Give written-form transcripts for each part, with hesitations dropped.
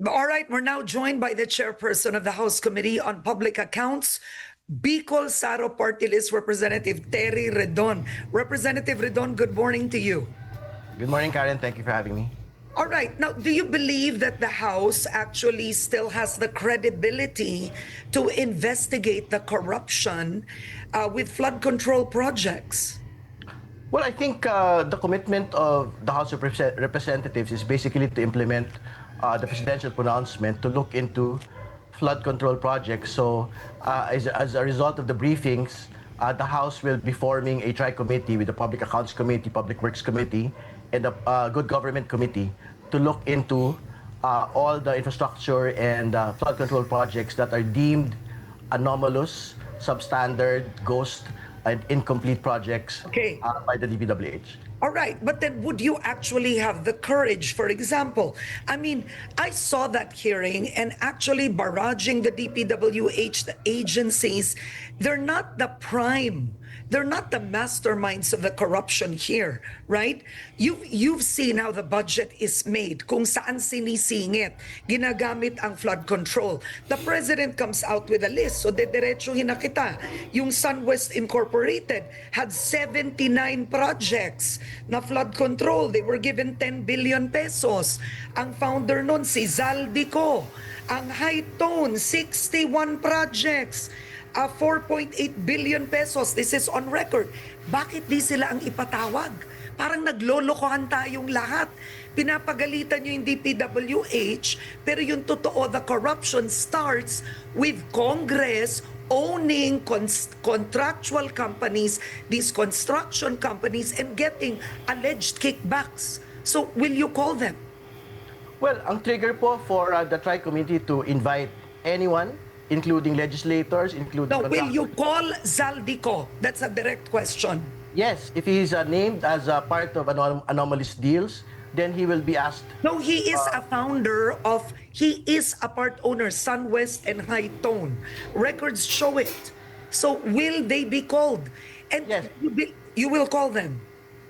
All right, we're now joined by the chairperson of the House Committee on Public Accounts, Bicol Saro Party List Representative Terry Ridon. Representative Ridon, good morning to you. Good morning, Karen. Thank you for having me. All right, now do you believe that the House actually still has the credibility to investigate the corruption with flood control projects? Well, I think the commitment of the House of Representatives is basically to implement the presidential pronouncement to look into flood control projects. So, as a result of the briefings, the House will be forming a tri-committee with the Public Accounts Committee, Public Works Committee, and the Good Government Committee to look into all the infrastructure and flood control projects that are deemed anomalous, substandard, ghost, and incomplete projects Okay. by the DPWH. All right, but then would you actually have the courage, for example? I mean, I saw that hearing and actually barraging the DPWH, the agencies, they're not the prime. They're not the masterminds of the corruption here, right? You've seen how the budget is made, kung saan sinisingit, ginagamit ang flood control. The president comes out with a list, so dediretsuhin na kita. Yung SunWest Incorporated had 79 projects na flood control. They were given 10 billion pesos. Ang founder nun, si Zaldico. Ang High Tone, 61 projects. 4.8 billion pesos. This is on record. Bakit di sila ang ipatawag? Parang naglolokohan tayong lahat. Pinapagalitan nyo yung DPWH, pero yung totoo, the corruption starts with Congress owning contractual companies, these construction companies, and getting alleged kickbacks. So, will you call them? Well, ang trigger po for the tri-committee to invite anyone, including legislators, including... Now, will you call Zaldico? That's a direct question. Yes, if he is named as a part of anomalous deals, then he will be asked... No, he is a founder of, he is a part owner, SunWest and High Tone. Records show it. So will they be called? And Yes. you will call them?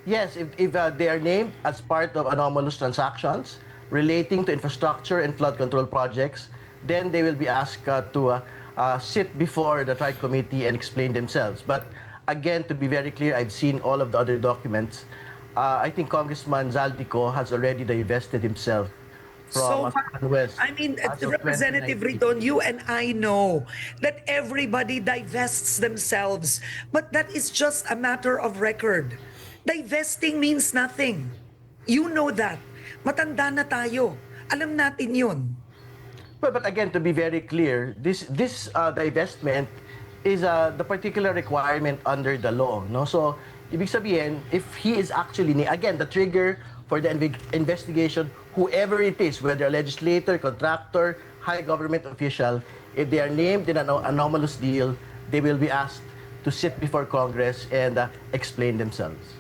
Yes, if they are named as part of anomalous transactions relating to infrastructure and flood control projects, then they will be asked to sit before the tri-committee and explain themselves. But again, to be very clear, I've seen all of the other documents. I think Congressman Zaldico has already divested himself from West. I mean, Representative Ridon, you and I know that everybody divests themselves, but that is just a matter of record. Divesting means nothing. You know that. Matanda na tayo. Alam natin yun. But again, to be very clear, this divestment is the particular requirement under the law. No? So, ibig sabihin, if he is actually, again, the trigger for the investigation, whoever it is, whether a legislator, contractor, high government official, if they are named in an anomalous deal, they will be asked to sit before Congress and explain themselves.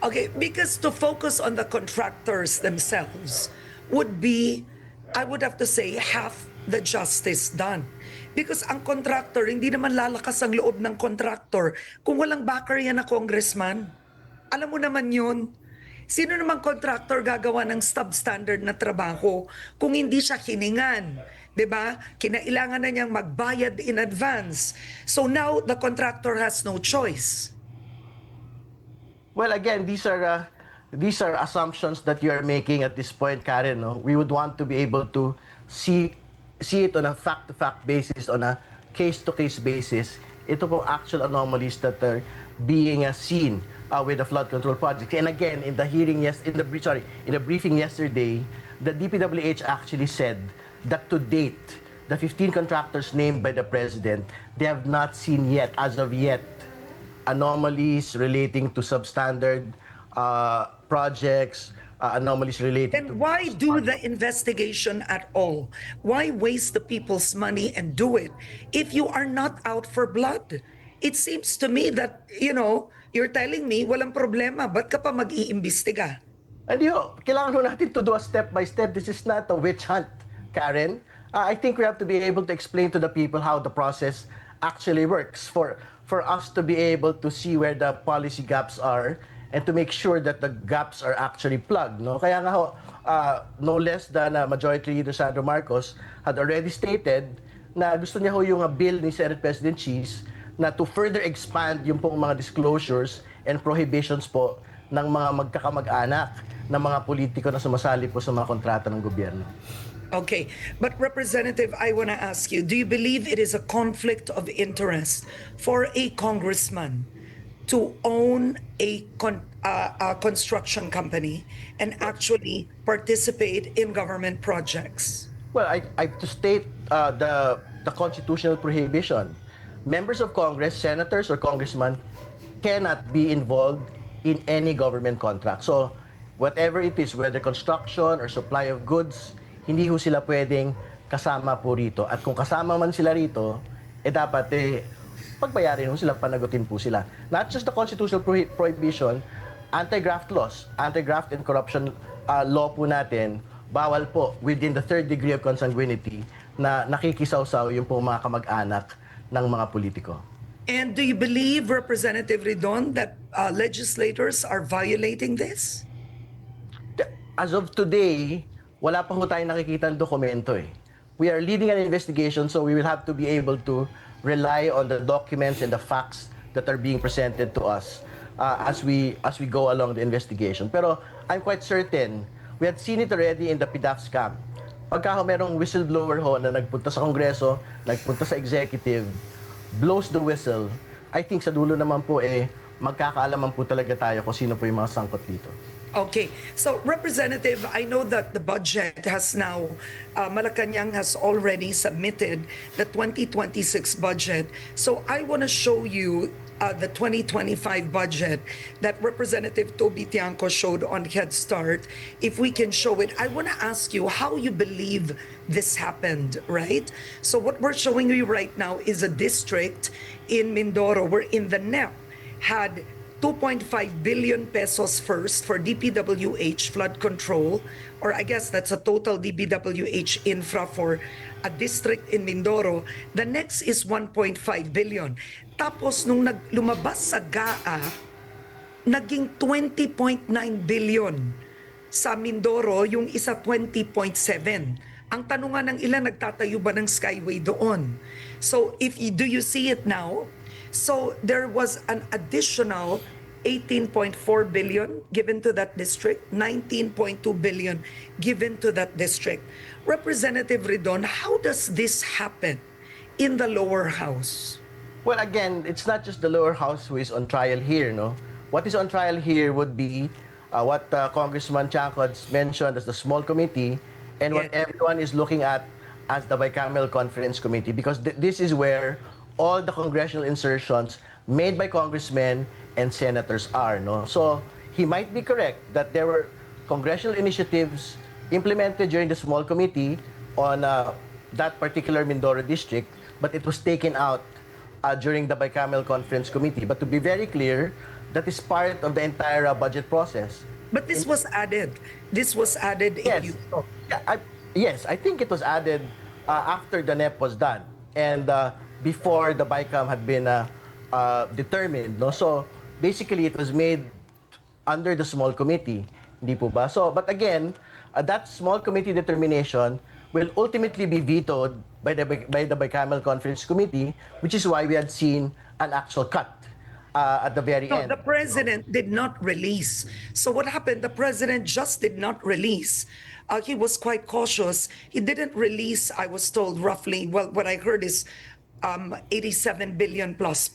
Okay, because to focus on the contractors themselves would be, I would have to say, half the justice done. Because ang contractor, hindi naman lalakas ang loob ng contractor kung walang backer yan na congressman. Alam mo naman yun. Sino namang contractor gagawa ng substandard na trabaho kung hindi siya hiningan? 'Di ba? Kinailangan na niyang magbayad in advance. So now the contractor has no choice. Well, again, these are assumptions that you are making at this point, Karen. No? We would want to be able to see it on a fact-to-fact basis, on a case-to-case basis. Ito po actual anomalies that are being seen with the flood control project. And again, in the hearing in the briefing yesterday, the DPWH actually said that to date, the 15 contractors named by the president, they have not seen yet, as of yet, anomalies relating to substandard projects, anomalies related to... Then why do the investigation at all? Why waste the people's money and do it if you are not out for blood? It seems to me that, you're telling me walang problema, ba't ka pa mag-iimbestiga? And kailangan ho natin to do a step by step. This is not a witch hunt, Karen. I think we have to be able to explain to the people how the process actually works for us to be able to see where the policy gaps are and to make sure that the gaps are actually plugged, no? Kaya nga ho, no less than Majority Leader Sandro Marcos had already stated na gusto niya ho yung bill ni Senate President Cheese na to further expand yung pong mga disclosures and prohibitions po ng mga magkakamag-anak ng mga politiko na sumasali po sa mga kontrata ng gobyerno. Okay, but Representative, I want to ask you, do you believe it is a conflict of interest for a congressman to own a construction company and actually participate in government projects? Well, I to state the constitutional prohibition. Members of Congress, senators or congressmen cannot be involved in any government contract. So, whatever it is, whether construction or supply of goods, hindi ho sila pwedeng kasama po rito. At kung kasama man sila rito, dapat pagbayarin ho sila, panagutin po sila. Not just the constitutional prohibition, anti-graft laws, anti-graft and corruption law po natin, bawal po within the third degree of consanguinity na nakikisawsaw yung po mga kamag-anak ng mga politiko. And do you believe, Representative Ridon, that legislators are violating this? As of today, wala pa ho tayong nakikita ng dokumento eh. We are leading an investigation, so we will have to be able to rely on the documents and the facts that are being presented to us as we go along the investigation. Pero I'm quite certain, we had seen it already in the PDAF scam. Pagka merong whistleblower ho na nagpunta sa Kongreso, nagpunta sa executive, blows the whistle, I think sa dulo naman po magkakaalaman po talaga tayo kung sino po yung mga sangkot dito. Okay, so Representative, I know that the budget has now, Malacanang has already submitted the 2026 budget. So I want to show you the 2025 budget that Representative Toby Tiangco showed on Head Start. If we can show it, I want to ask you how you believe this happened, right? So what we're showing you right now is a district in Mindoro wherein the NEP had 2.5 billion pesos first for DPWH flood control, or I guess that's a total DPWH infra for a district in Mindoro. The next is 1.5 billion. Tapos nung lumabas sa GAA, naging 20.9 billion sa Mindoro, yung isa 20.7. Ang tanungan ng ilan, nagtatayo ba ng skyway doon? So do you see it now? So there was an additional 18.4 billion given to that district, 19.2 billion given to that district. Representative Ridon, how does this happen in the lower house? Well, again, it's not just the lower house who is on trial here, no? What is on trial here would be what Congressman Tiangco has mentioned as the small committee and what everyone is looking at as the bicameral conference committee, because this is where all the congressional insertions made by congressmen and senators are, no? So he might be correct that there were congressional initiatives implemented during the small committee on that particular Mindoro district, but it was taken out during the bicameral conference committee. But to be very clear, that is part of the entire budget process. But this was added. This was added. Yes. Yes, I think it was added after the NEP was done and before the BICAM had been determined, no? So basically it was made under the small committee, hindi po ba? So but again, that small committee determination will ultimately be vetoed by the bicameral conference committee, which is why we had seen an actual cut at the very end. The president did not release. So what happened? The president just did not release. He was quite cautious. He didn't release, I was told roughly, well, what I heard is 87 billion plus.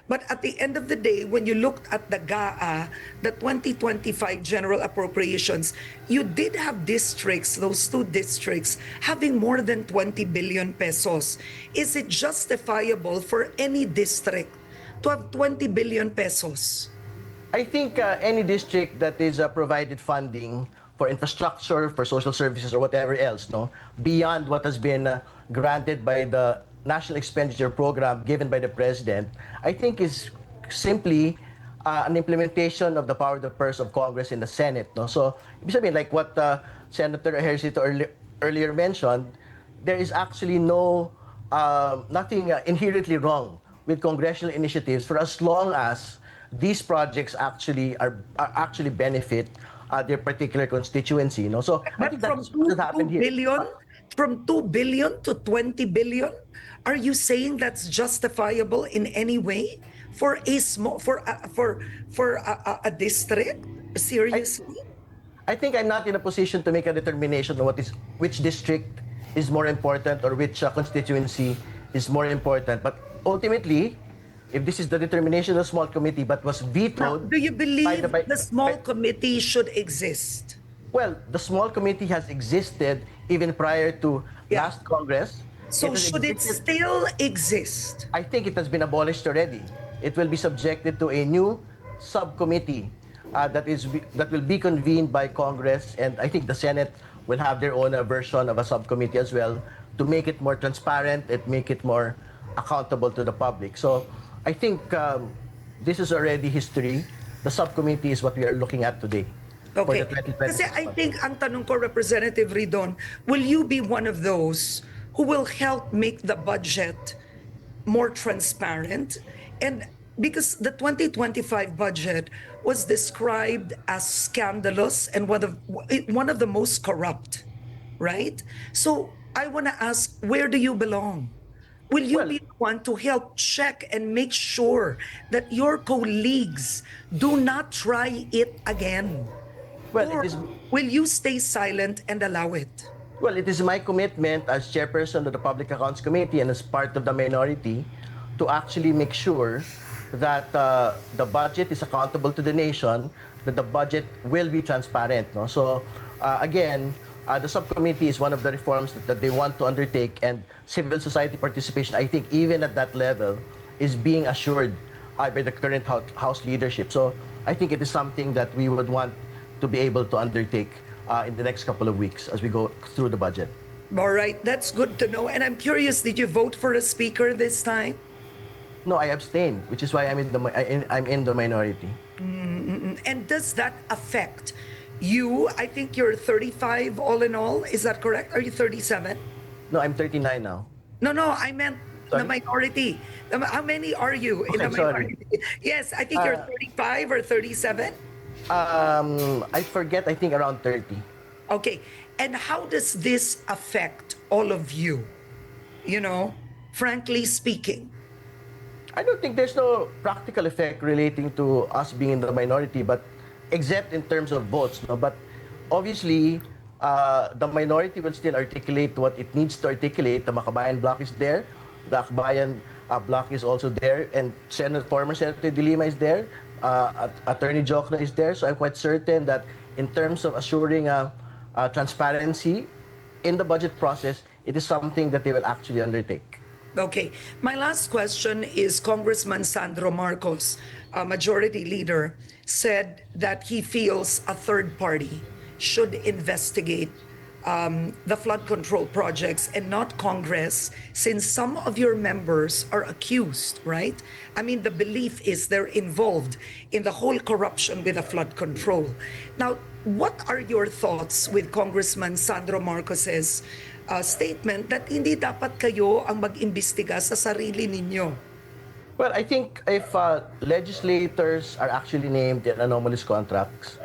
But at the end of the day, when you looked at the GAA, the 2025 general appropriations, you did have districts, those two districts, having more than 20 billion pesos. Is it justifiable for any district to have 20 billion pesos? I think any district that is provided funding for infrastructure, for social services, or whatever else, no, beyond what has been granted by the National Expenditure Program given by the President, I think is simply an implementation of the power of the purse of Congress in the Senate, no. So, ibig sabihin, like what Senator Ejercito earlier mentioned, there is actually nothing inherently wrong with congressional initiatives for as long as these projects are actually benefit their particular constituency. No, so I But think from that's what has 2 happened here. billion, from 2 billion to 20 billion, are you saying that's justifiable in any way for a small for a district? I, Seriously? I think I'm not in a position to make a determination on which district is more important or which constituency is more important. But ultimately, if this is the determination of the small committee, but was Now, vetoed do you by the believe by, the small by, committee should exist? well, the small committee has existed even prior to Yeah. last Congress. It So has should it existed. still exist? I think it has been abolished already. It will be subjected to a new subcommittee that will be convened by Congress, and I think the Senate will have their own version of a subcommittee as well to make it more transparent and make it more accountable to the public. So I think this is already history. The subcommittee is what we are looking at today for the Okay. Kasi 2026 I budget. think ang tanong ko, Representative Ridon, will you be one of those who will help make the budget more transparent? And because the 2025 budget was described as scandalous and one of the most corrupt, right? So I want to ask, where do you belong? Will you Well, be the one to help check and make sure that your colleagues do not try it again? well, it Or is will you stay silent and allow it? Well, it is my commitment as chairperson of the Public Accounts Committee and as part of the minority to actually make sure that the budget is accountable to the nation, that the budget will be transparent. No? So, again, the subcommittee is one of the reforms that they want to undertake, and civil society participation, I think, even at that level, is being assured by the current House leadership. So, I think it is something that we would want to be able to undertake in the next couple of weeks as we go through the budget. All right, that's good to know. And I'm curious, did you vote for a speaker this time? No, I abstained, which is why I'm in the minority. And does that affect you? I think you're 35 all in all. Is that correct? Are you 37? No, I'm 39 now. No, I meant the Sorry? minority. How many are you in Okay, the sorry. minority? Yes, I think you're 35 or 37. I forget, I think around 30. Okay. And how does this affect all of you? You know, frankly speaking. I don't think there's no practical effect relating to us being in the minority, but except in terms of votes. No? But obviously, the minority will still articulate what it needs to articulate. The Makabayan bloc is there. The Akbayan bloc is also there. And former Senator De Lima is there. Attorney Jokna is there. So I'm quite certain that in terms of assuring transparency in the budget process, it is something that they will actually undertake. Okay. My last question is Congressman Sandro Marcos, a majority leader, said that he feels a third party should investigate the flood control projects and not Congress, since some of your members are accused, right? I mean, the belief is they're involved in the whole corruption with the flood control. Now, what are your thoughts with Congressman Sandro Marcos's statement that hindi dapat kayo ang mag-imbestiga sa sarili ninyo? Well, I think if legislators are actually named in anomalous contracts,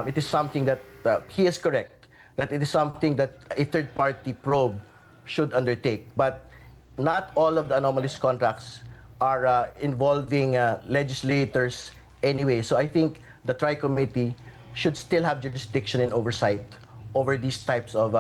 it is something that he is correct, that it is something that a third-party probe should undertake. But not all of the anomalous contracts are involving legislators anyway. So I think the Tri-Committee should still have jurisdiction and oversight over these types of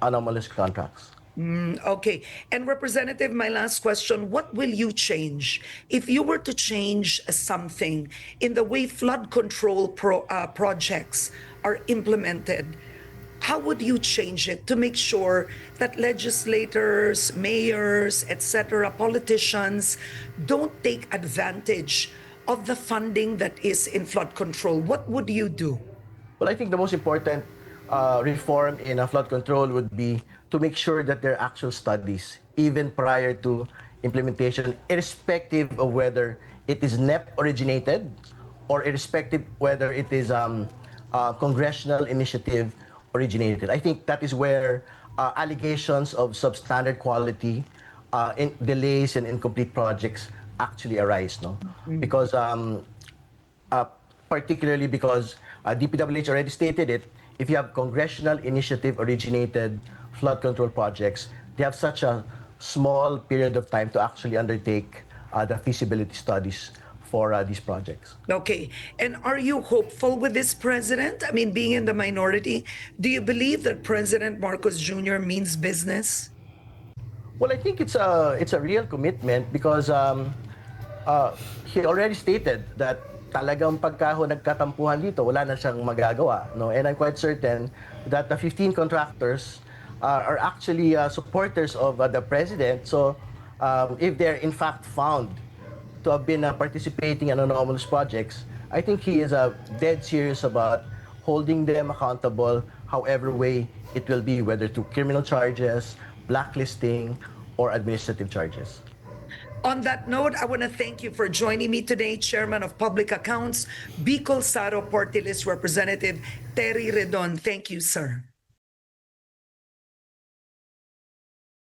anomalous contracts. Okay. And Representative, my last question, what will you change if you were to change something in the way flood control projects are implemented? How would you change it to make sure that legislators, mayors, etc., politicians don't take advantage of the funding that is in flood control? What would you do? Well, I think the most important reform in flood control would be to make sure that there are actual studies, even prior to implementation, irrespective of whether it is NEP originated or irrespective whether it is congressional initiative originated. I think that is where allegations of substandard quality, in delays and incomplete projects actually arise, no? Because particularly because DPWH already stated it, if you have congressional initiative originated flood control projects, they have such a small period of time to actually undertake the feasibility studies for these projects. Okay. And are you hopeful with this president? I mean, being in the minority, do you believe that President Marcos Jr. means business? Well, I think it's a real commitment because he already stated that talagang pagka ho nagkatampuhan dito, wala na siyang magagawa, no? And I'm quite certain that the 15 contractors are actually supporters of the president. So if they're in fact found to have been participating in anomalous projects, I think he is dead serious about holding them accountable, however way it will be, whether to criminal charges, blacklisting, or administrative charges. On that note, I want to thank you for joining me today, Chairman of Public Accounts, Bicol Saro Party List Representative Terry Ridon. Thank you, sir.